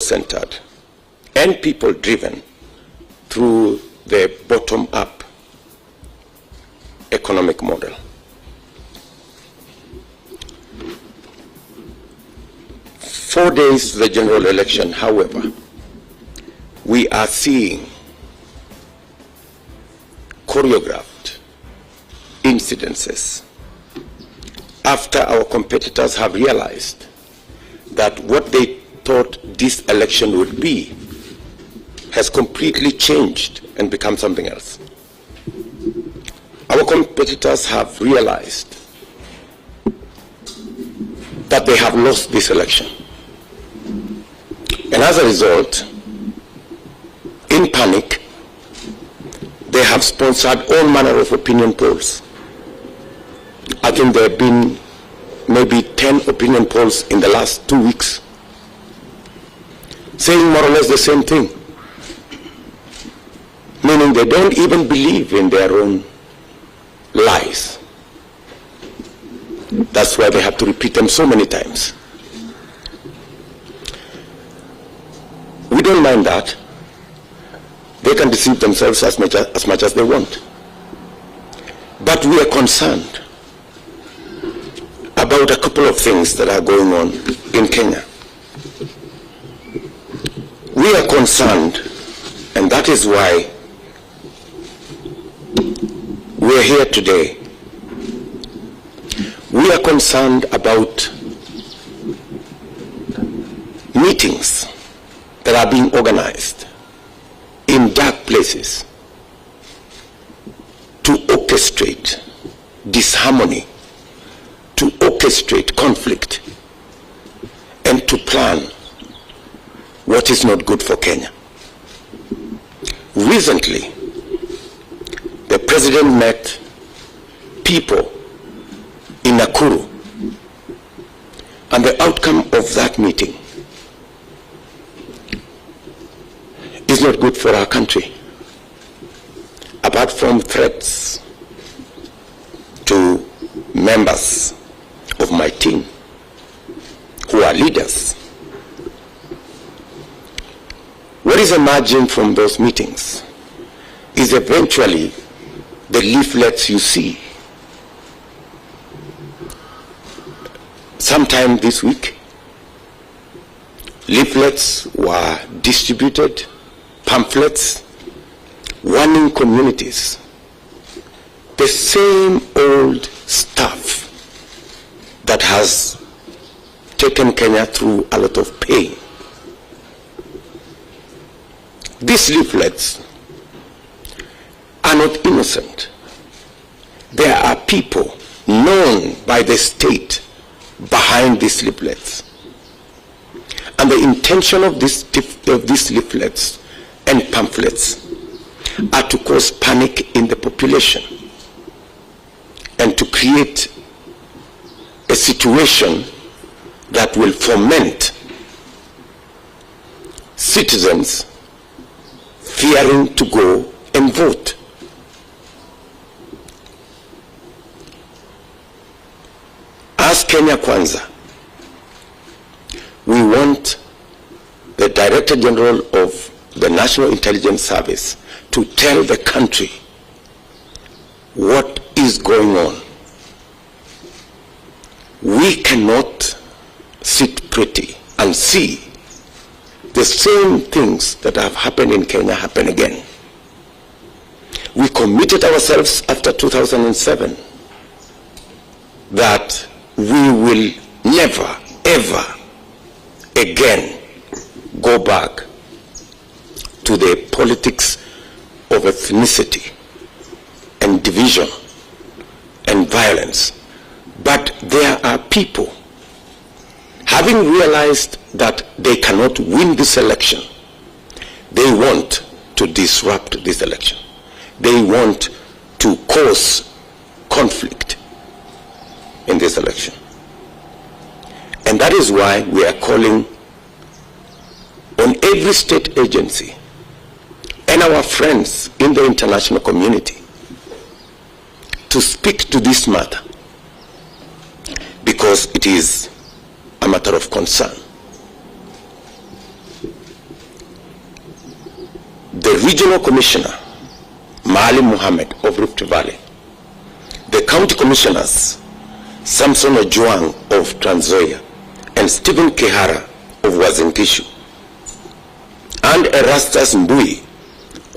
centered and people driven through the bottom-up economic model. Four days to the general election, however, we are seeing choreographed incidences after our competitors have realized that what they thought this election would be has completely changed and become something else. Our competitors have realized that they have lost this election. And as a result, in panic, they have sponsored all manner of opinion polls. I think there have been maybe 10 opinion polls in the last 2 weeks, saying more or less the same thing, meaning they don't even believe in their own lies. That's why they have to repeat them so many times. We don't mind that. They can deceive themselves as much as they want. But we are concerned about a couple of things that are going on in Kenya. We are concerned, and that is why we are here today. We are concerned about meetings that are being organized in dark places to orchestrate disharmony, to orchestrate conflict, and to plan what is not good for Kenya. Recently, the president met people in Nakuru, and the outcome of that meeting is not good for our country. Apart from threats to members of my team who are leaders, what is emerging from those meetings is eventually the leaflets you see. Sometime this week, leaflets were distributed, pamphlets warning communities, the same old stuff that has taken Kenya through a lot of pain. These leaflets are not innocent. There are people known by the state behind these leaflets. And the intention of these leaflets and pamphlets are to cause panic in the population and to create a situation that will foment citizens fearing to go and vote. As Kenya Kwanza, we want the Director General of the National Intelligence Service to tell the country what is going on. We cannot sit pretty and see the same things that have happened in Kenya happen again. We committed ourselves after 2007 that we will never, ever again go back to the politics of ethnicity and division and violence. But there are people, having realized that they cannot win this election, they want to disrupt this election. They want to cause conflict in this election. And that is why we are calling on every state agency and our friends in the international community to speak to this matter, because it is a matter of concern. the Regional Commissioner, Maalim Mohammed of Rift Valley, the County Commissioners, Samson Ojwang of Trans Nzoia, and Stephen Kihara of Uasin Gishu, and Erastus Mbui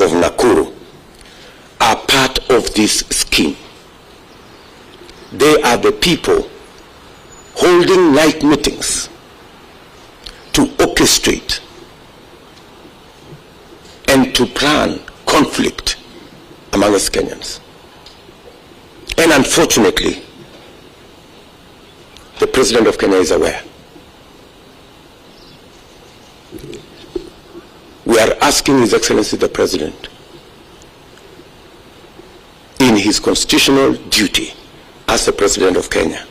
of Nakuru are part of this scheme. They are the people holding night meetings to orchestrate and to plan conflict among us Kenyans. And unfortunately, the President of Kenya is aware. We are asking His Excellency the President, in his constitutional duty as the President of Kenya,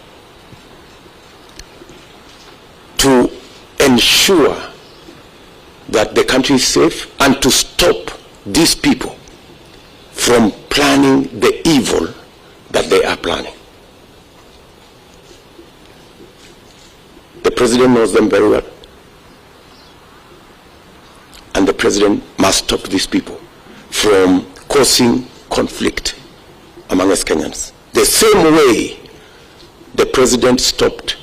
to ensure that the country is safe and to stop these people from planning the evil that they are planning. The President knows them very well. And the President must stop these people from causing conflict among us Kenyans. The same way the President stopped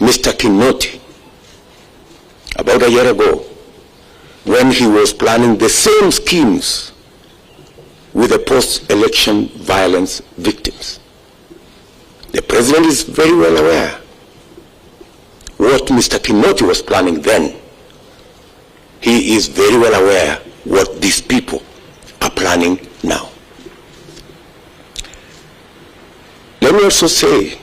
Mr. Kinoti about a year ago when he was planning the same schemes with the post-election violence victims. The President is very well aware what Mr. Kinoti was planning then. He is very well aware what these people are planning now. Let me also say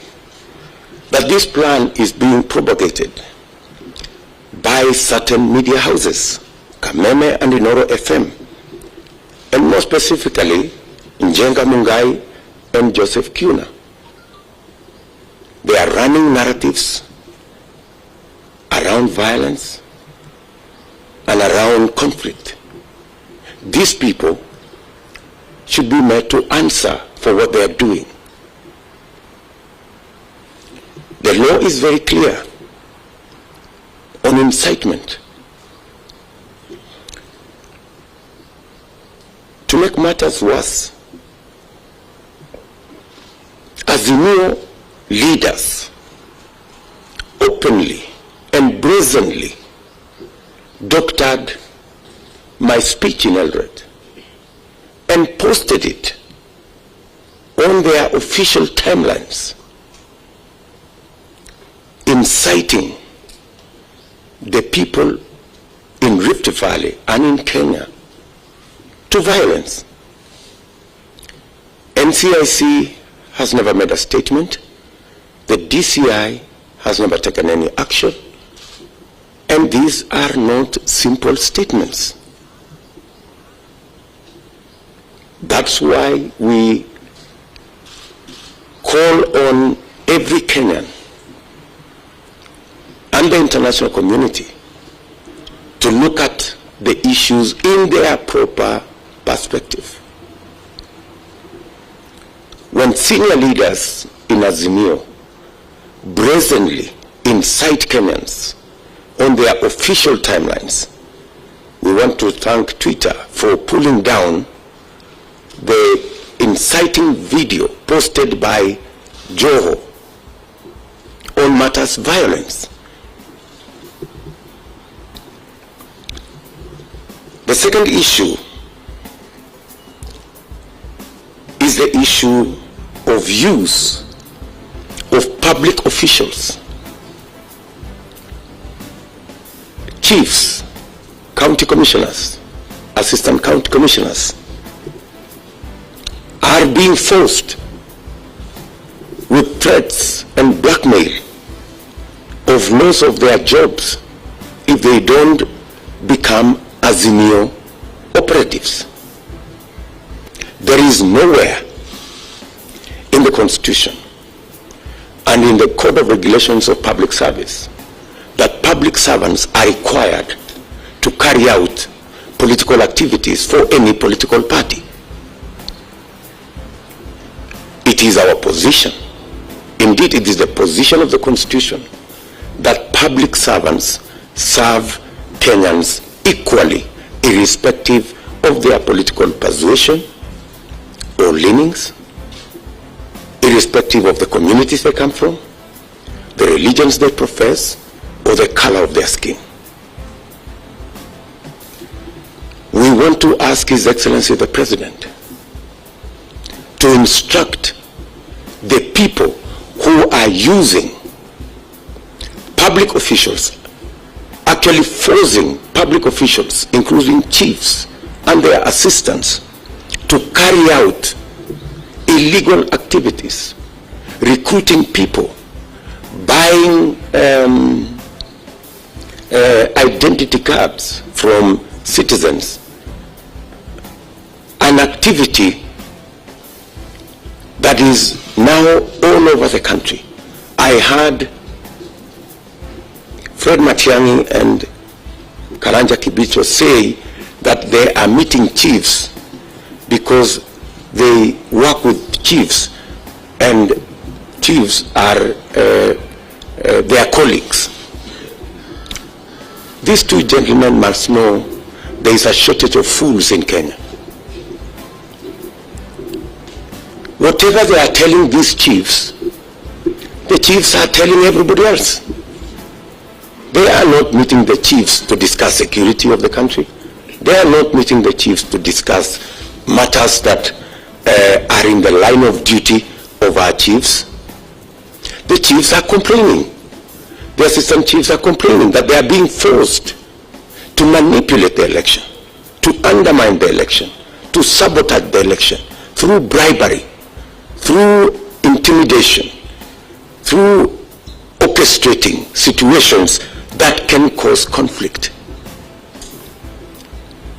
that this plan is being propagated by certain media houses, Kameme and Inoro FM, and more specifically, Njenga Mungai and Joseph Kuna. They are running narratives around violence and around conflict. These people should be made to answer for what they are doing. The law is very clear on incitement. To make matters worse, Azimio leaders openly and brazenly doctored my speech in Eldoret and posted it on their official timelines, inciting the people in Rift Valley and in Kenya to violence. NCIC has never made a statement. The DCI has never taken any action. And these are not simple statements. That's why we call on every Kenyan and the international community to look at the issues in their proper perspective. When senior leaders in Azimio brazenly incite Kenyans on their official timelines, we want to thank Twitter for pulling down the inciting video posted by Joho on matters violence. The second issue is the issue of use of public officials, chiefs, county commissioners, assistant county commissioners, are being forced with threats and blackmail of loss of their jobs if they don't become Azimio operatives. There is nowhere in the Constitution and in the Code of Regulations of Public Service that public servants are required to carry out political activities for any political party. It is our position, indeed it is the position of the Constitution, that public servants serve Kenyans equally irrespective of their political persuasion or leanings, irrespective of the communities they come from, the religions they profess, or the color of their skin. We want to ask His Excellency the President to instruct the people who are using public officials, actually forcing public officials, including chiefs and their assistants, to carry out illegal activities, recruiting people, buying identity cards from citizens, an activity that is now all over the country. I heard Fred Matiang'i and Karanja Kibicho say that they are meeting chiefs because they work with chiefs and chiefs are their colleagues. These two gentlemen must know there is a shortage of fools in Kenya. Whatever they are telling these chiefs, the chiefs are telling everybody else. They are not meeting the chiefs to discuss security of the country. They are not meeting the chiefs to discuss matters that are in the line of duty of our chiefs. The chiefs are complaining. The assistant chiefs are complaining that they are being forced to manipulate the election, to undermine the election, to sabotage the election through bribery, through intimidation, through orchestrating situations that can cause conflict.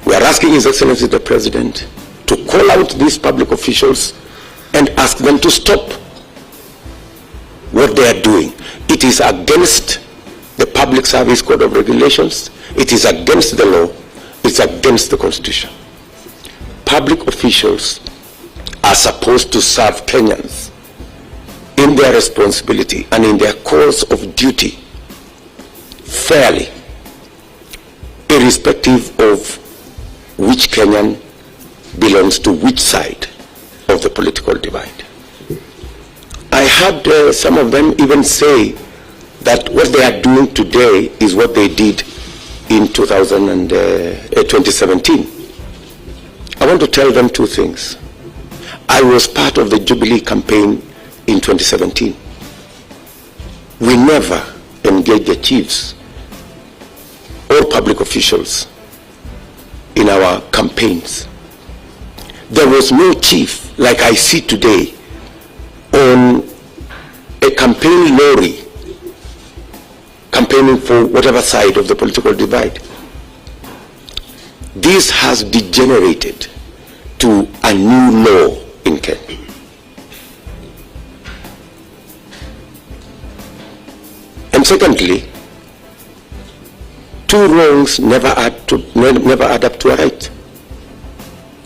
We are asking His Excellency the President to call out these public officials and ask them to stop what they are doing. It is against the Public Service Code of Regulations. It is against the law. It's against the Constitution. Public officials are supposed to serve Kenyans in their responsibility and in their course of duty fairly, irrespective of which Kenyan belongs to which side of the political divide. I heard some of them even say that what they are doing today is what they did in 2017. I want to tell them two things. I was part of the Jubilee campaign in 2017. We never engaged the chiefs or public officials in our campaigns. There was no chief like I see today on a campaign lorry campaigning for whatever side of the political divide. This has degenerated to a new law in Kenya. And secondly, two wrongs never add up to a right.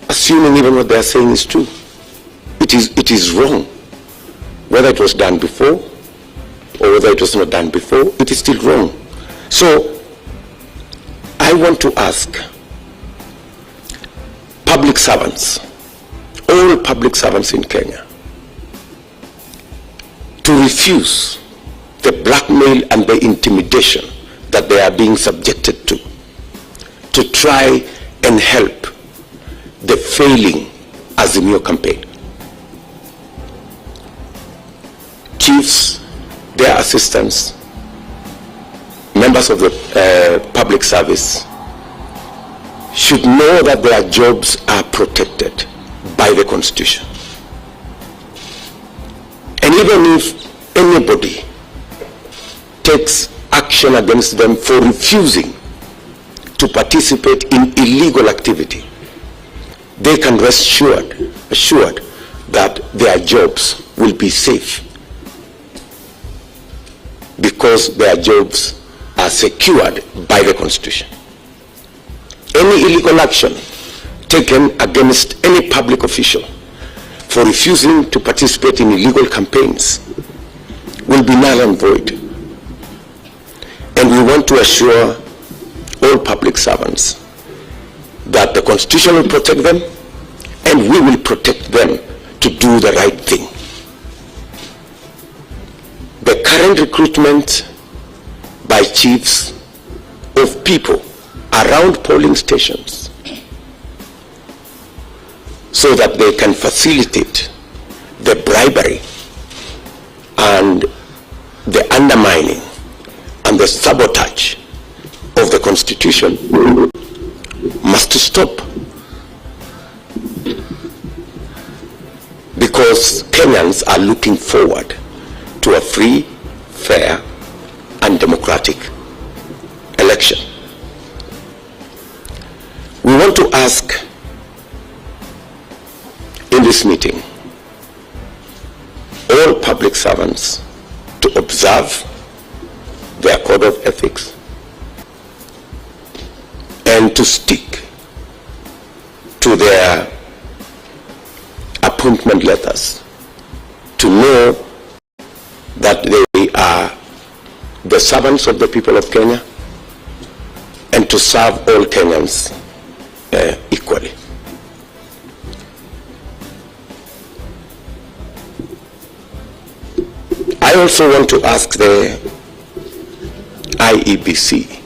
Assuming even what they are saying is true, it is wrong. Whether it was done before or whether it was not done before, it is still wrong. So I want to ask public servants, all public servants in Kenya, to refuse the blackmail and the intimidation that they are being subjected to try and help the failing Azimio campaign. Chiefs, their assistants, members of the public service should know that their jobs are protected by the Constitution. And even if anybody takes action against them for refusing to participate in illegal activity, they can rest assured that their jobs will be safe because their jobs are secured by the Constitution. Any illegal action taken against any public official for refusing to participate in illegal campaigns will be null and void. And we want to assure all public servants that the Constitution will protect them, and we will protect them to do the right thing. The current recruitment by chiefs of people around polling stations so that they can facilitate the bribery and the undermining and the sabotage of the Constitution must stop, because Kenyans are looking forward to a free, fair, and democratic election. We want to ask in this meeting all public servants to observe their code of ethics and to stick to their appointment letters, to know that they are the servants of the people of Kenya, and to serve all Kenyans equally. I also want to ask the IEBC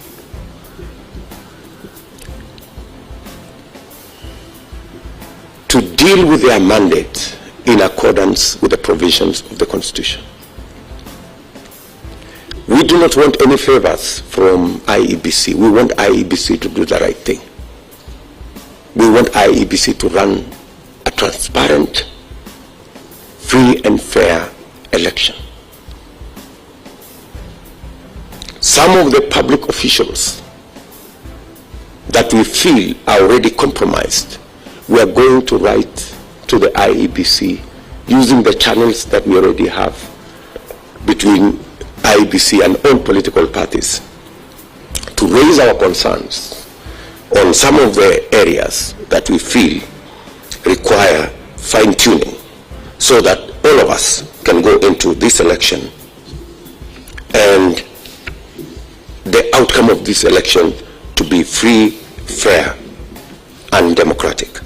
to deal with their mandate in accordance with the provisions of the Constitution. We do not want any favors from IEBC. We want IEBC to do the right thing. We want IEBC to run a transparent, free and fair election. Some of the public officials that we feel are already compromised, we are going to write to the IEBC using the channels that we already have between IEBC and all political parties to raise our concerns on some of the areas that we feel require fine-tuning, so that all of us can go into this election and the outcome of this election to be free, fair, and democratic.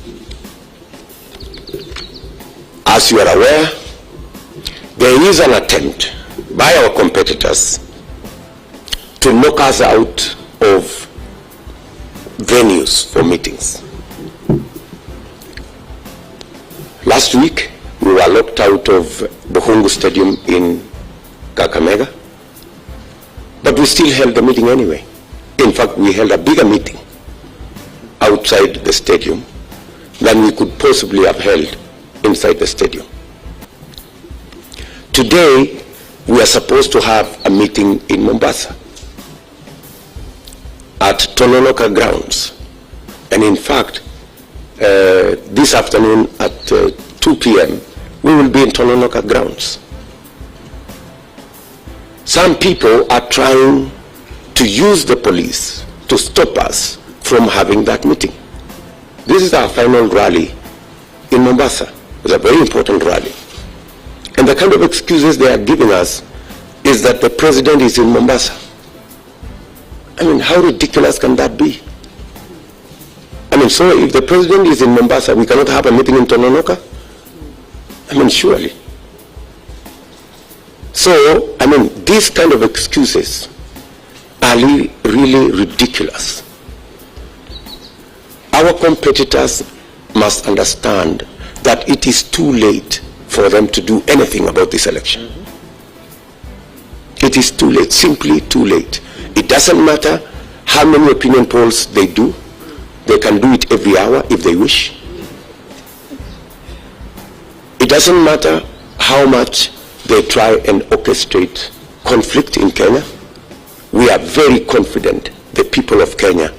As you are aware, there is an attempt by our competitors to knock us out of venues for meetings. Last week, we were locked out of Buhungu Stadium in Kakamega, but we still held the meeting anyway. In fact, we held a bigger meeting outside the stadium than we could possibly have held inside the stadium. Today, we are supposed to have a meeting in Mombasa at Tononoka grounds. And in fact, this afternoon at 2 p.m., we will be in Tononoka grounds. Some people are trying to use the police to stop us from having that meeting. This is our final rally in Mombasa. It's a very important rally. And the kind of excuses they are giving us is that the president is in Mombasa. I mean, how ridiculous can that be? I mean, so if the president is in Mombasa, we cannot have a meeting in Tononoka? I mean, surely. So, I mean, these kind of excuses are really ridiculous. Our competitors must understand that it is too late for them to do anything about this election. It is too late, simply too late. It doesn't matter how many opinion polls they do. They can do it every hour if they wish. It doesn't matter how much they try and orchestrate conflict in Kenya. We are very confident the people of Kenya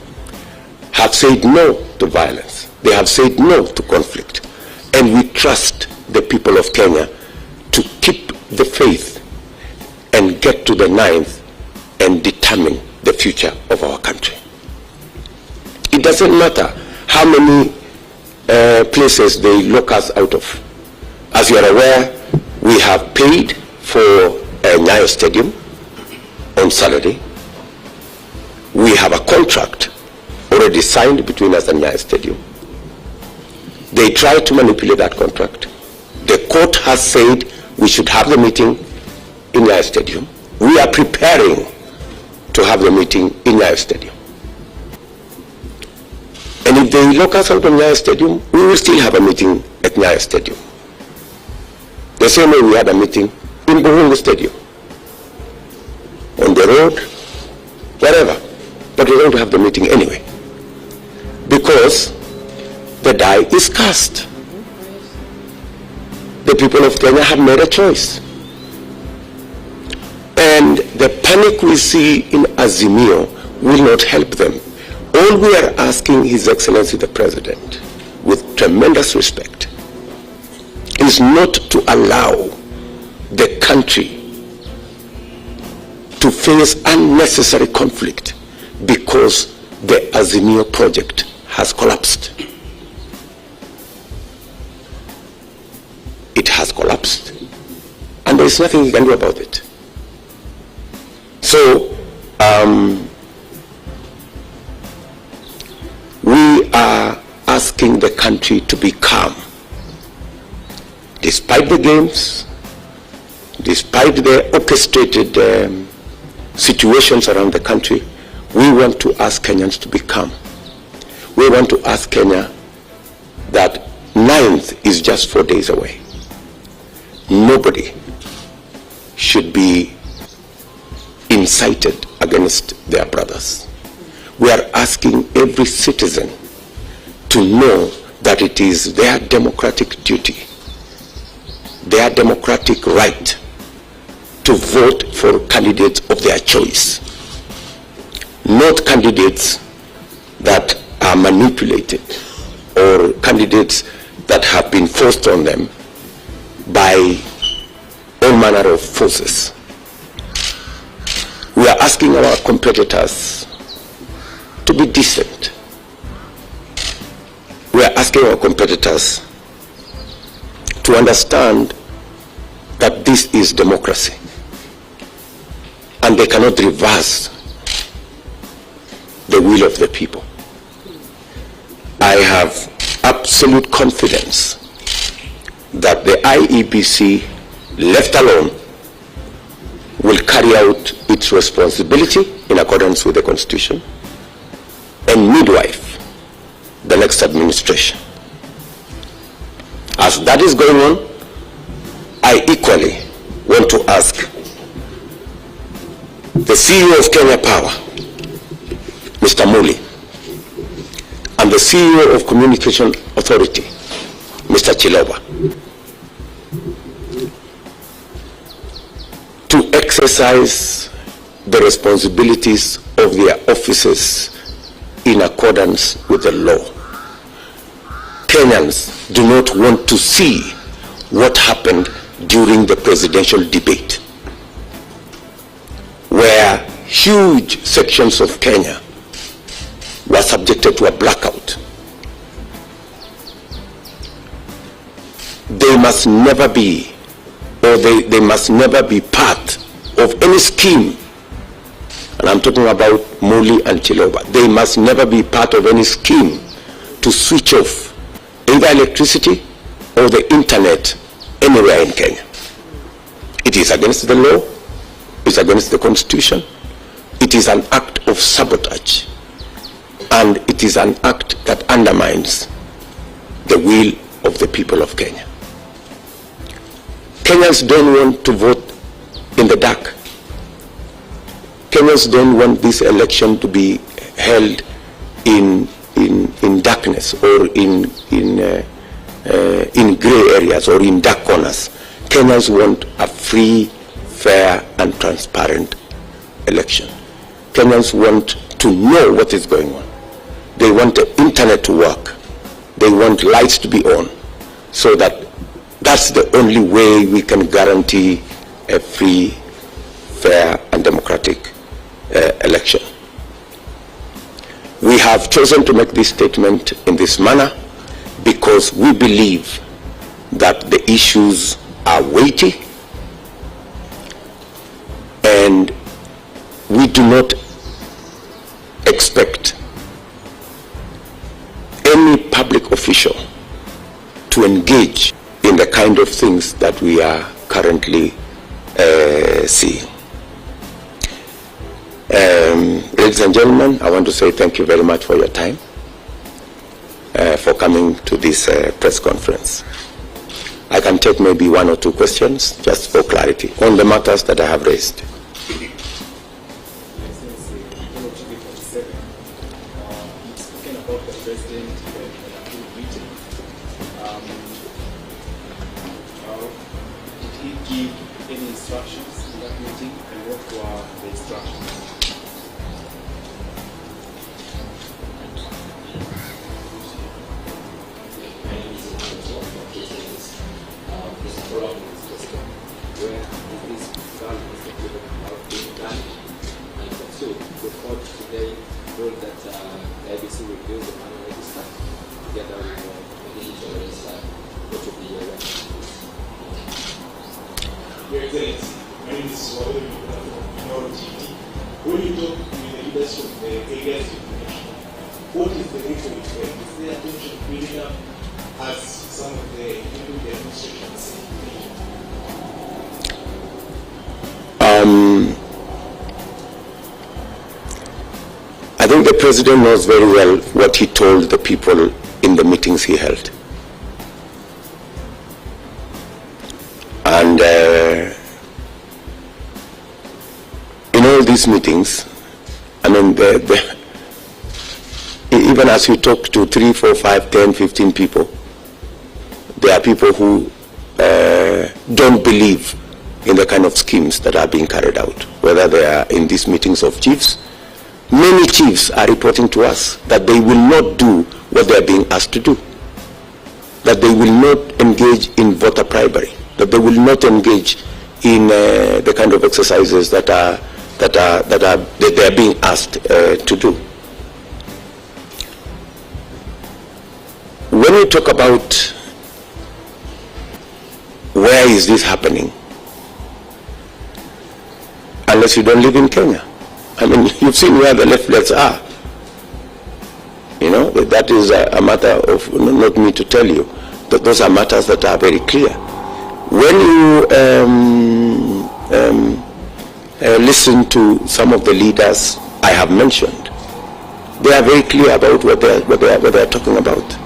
have said no to violence. They have said no to conflict. And we trust the people of Kenya to keep the faith and get to the 9th and determine the future of our country. It doesn't matter how many places they lock us out of. As you are aware, we have paid for Nyayo Stadium on Saturday. We have a contract on already signed between us and Nyayo Stadium. They tried to manipulate that contract. The court has said we should have the meeting in Nyayo Stadium. We are preparing to have the meeting in Nyayo Stadium. And if they lock us out of Nyayo Stadium, we will still have a meeting at Nyayo Stadium. The same way we had a meeting in Uhuru Stadium, on the road, wherever. But we're going to have the meeting anyway, because the die is cast. The people of Kenya have made a choice. And the panic we see in 𝗔𝗕𝗢𝗎 will not help them. All we are asking His Excellency the President, with tremendous respect, is not to allow the country to face unnecessary conflict because the 𝗔𝗕𝗎𝗎 project has collapsed. It has collapsed, and there is nothing he can do about it. So we are asking the country to be calm. Despite the games, despite the orchestrated situations around the country, we want to ask Kenyans to be calm. We want to ask Kenya that 9th is just 4 days away. Nobody should be incited against their brothers. We are asking every citizen to know that it is their democratic duty, their democratic right to vote for candidates of their choice, not candidates that are manipulated or candidates that have been forced on them by all manner of forces. We are asking our competitors to be decent. We are asking our competitors to understand that this is democracy and they cannot reverse the will of the people. I have absolute confidence that the IEBC, left alone, will carry out its responsibility in accordance with the Constitution and midwife the next administration. As that is going on, I equally want to ask the CEO of Kenya Power, Mr. Muli, and the CEO of Communication Authority, Mr. 𝗔𝗕𝗢𝗎, to exercise the responsibilities of their offices in accordance with the law. Kenyans do not want to see what happened during the presidential debate, where huge sections of Kenya were subjected to a blackout. They must never be, or they must never be part of any scheme, and I'm talking about Muli and 𝗔𝗕𝗎𝗎. They must never be part of any scheme to switch off either electricity or the internet anywhere in Kenya. It is against the law, it's against the Constitution, it is an act of sabotage, and it is an act that undermines the will of the people of Kenya. Kenyans don't want to vote in the dark. Kenyans don't want this election to be held in darkness or in gray areas or in dark corners. Kenyans want a free, fair and transparent election. Kenyans want to know what is going on. They want the internet to work. They want lights to be on, so that's the only way we can guarantee a free, fair and democratic election. We have chosen to make this statement in this manner because we believe that the issues are weighty and we do not expect any public official to engage in the kind of things that we are currently seeing. Ladies and gentlemen, I want to say thank you very much for your time, for coming to this press conference. I can take maybe one or two questions just for clarity on the matters that I have raised. Your Excellency, my name is Uhuru. When you talk to the leaders of the areas of the nation, what is the rate of effect? Is there attention building up as some of the administrations say? I think the President knows very well what he told the people in the meetings he held. And in all these meetings, I mean, even as you talk to 3, 4, 5, 10, 15 people, there are people who don't believe in the kind of schemes that are being carried out, whether they are in these meetings of chiefs. Many chiefs are reporting to us that they will not do what they are being asked to do, that they will not engage in voter bribery, that they will not engage in the kind of exercises that they are being asked to do. When we talk about where is this happening, unless you don't live in Kenya, I mean, you've seen where the leaflets are. You know, that is a matter of not me to tell you, that those are matters that are very clear. When you listen to some of the leaders I have mentioned, they are very clear about what they are talking about.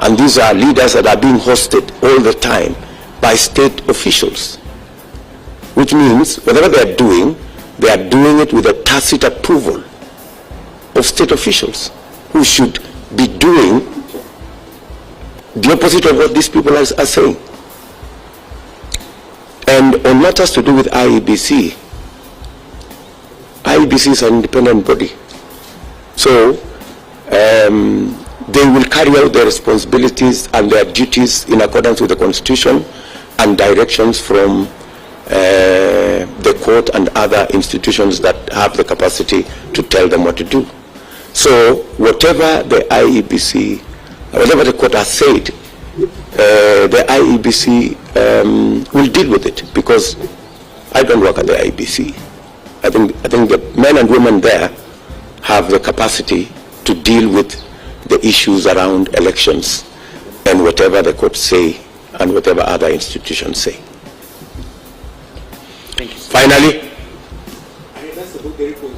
And these are leaders that are being hosted all the time by state officials, which means whatever they are doing it with a tacit approval of state officials who should be doing the opposite of what these people are saying. And on matters to do with IEBC is an independent body. So they will carry out their responsibilities and their duties in accordance with the Constitution and directions from the court and other institutions that have the capacity to tell them what to do. So whatever the IEBC, whatever the court has said, the IEBC will deal with it, because I don't work at the IEBC. I think the men and women there have the capacity to deal with the issues around elections and whatever the courts say and whatever other institutions say. Thank you. Finally, That's about the report.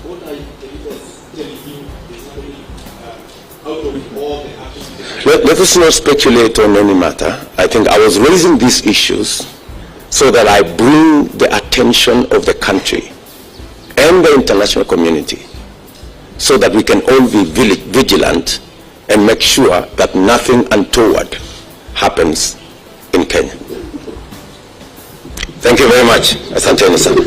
What are the leaders telling you is happening out of all the actions? let us not speculate on any matter. I think I was raising these issues so that I bring the attention of the country and the international community, so that we can all be vigilant and make sure that nothing untoward happens in Kenya. Thank you very much. Asanteni sana.